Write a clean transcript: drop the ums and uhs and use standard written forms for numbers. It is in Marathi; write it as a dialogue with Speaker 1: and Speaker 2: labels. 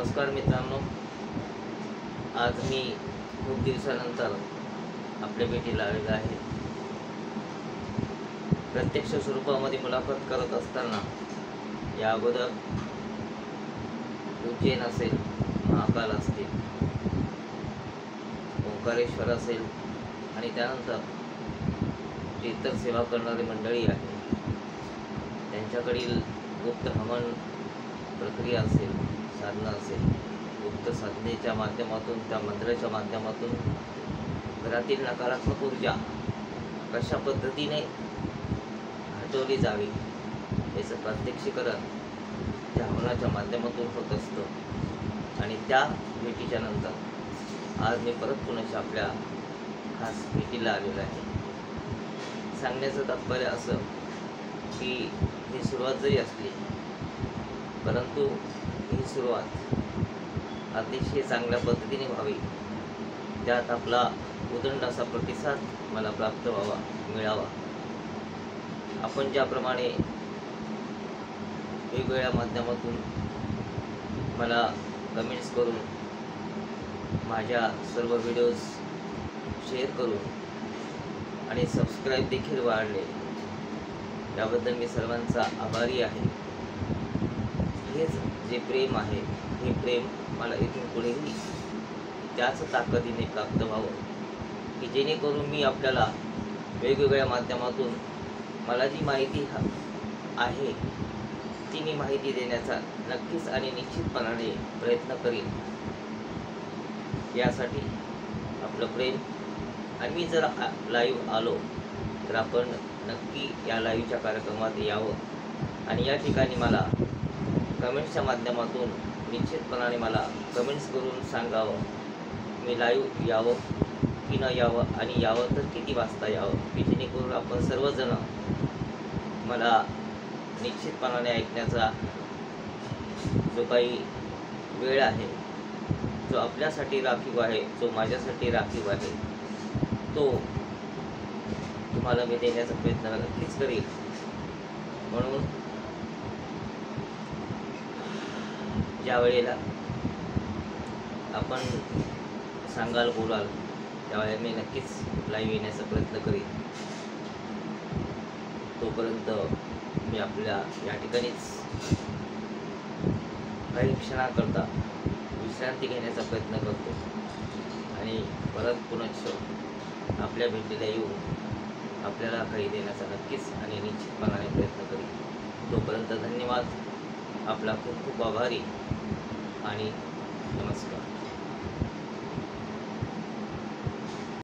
Speaker 1: नमस्कार मित्रांनो, आज मी खूप दिवसानंतर आपल्या भेटीला आलेला आहे। प्रत्यक्ष स्वरूपामध्ये मुलाखत करत असताना या अगोदर उज्जैन असेल, महाकाल असतील, ओंकारेश्वर असेल आणि त्यानंतर जी इतर सेवा करणारी मंडळी आहे त्यांच्याकडील गुप्त हवन प्रक्रिया असेल, साधना असेल, गुप्त साधनेच्या माध्यमातून, त्या मंत्राच्या माध्यमातून घरातील नकारात्मक ऊर्जा कशा पद्धतीने हटवली जावी याचं प्रात्यक्षिकरण त्या हवनाच्या माध्यमातून होत असतं। आणि त्या भेटीच्या नंतर आज मी परत पुन्हा आपल्या खास भेटीला आलेलो आहे। सांगण्याचं तात्पर्य असं की ही सुरुवात जरी असली परंतु ही सुरुवात अतिशय चांगल्या पद्धतीने व्हावी, त्यात आपला उदंड असा प्रतिसाद मला प्राप्त व्हावा, मिळावा। आपण ज्याप्रमाणे वेगवेगळ्या माध्यमातून मला कमेंट्स करून माझ्या सर्व व्हिडिओज शेअर करून आणि सबस्क्राईब देखील वाढले, त्याबद्दल मी सर्वांचा आभारी आहे। हेच जे प्रेम आहे, हे प्रेम मला इथून पुढेही त्याच ताकदीने प्राप्त व्हावं की जेणेकरून मी आपल्याला वेगवेगळ्या माध्यमातून मला जी माहिती आहे ती मी माहिती देण्याचा नक्कीच आणि निश्चितपणाने प्रयत्न करीन। यासाठी आपलं प्रेम, आणि मी जर लाईव्ह आलो तर आपण नक्की या लाईव्हच्या कार्यक्रमात यावं आणि या ठिकाणी मला कमेंट्सच्या माध्यमातून निश्चितपणाने मला कमेंट्स करून सांगावं मी लाईव्ह यावं की न यावं, आणि यावं तर किती वाजता यावं, की जेणेकरून आपण सर्वजण मला निश्चितपणाने ऐकण्याचा जो काही वेळ आहे, जो आपल्यासाठी राखीव आहे, जो माझ्यासाठी राखीव आहे, तो तुम्हाला मी देण्याचा प्रयत्न नक्कीच करेल। म्हणून ज्या वेळेला आपण सांगाल, बोलाल, त्यावेळेला मी नक्कीच लाईव्ह येण्याचा प्रयत्न करीन। तोपर्यंत मी आपल्या या ठिकाणीच काही क्षणाकरता विश्रांती घेण्याचा प्रयत्न करतो आणि परत पुन्हा आपल्या भेटीला येऊन आपल्याला काही देण्याचा नक्कीच आणि निश्चितपणाने प्रयत्न करीन। तोपर्यंत धन्यवाद, आपला खूप खूप आभारी आणि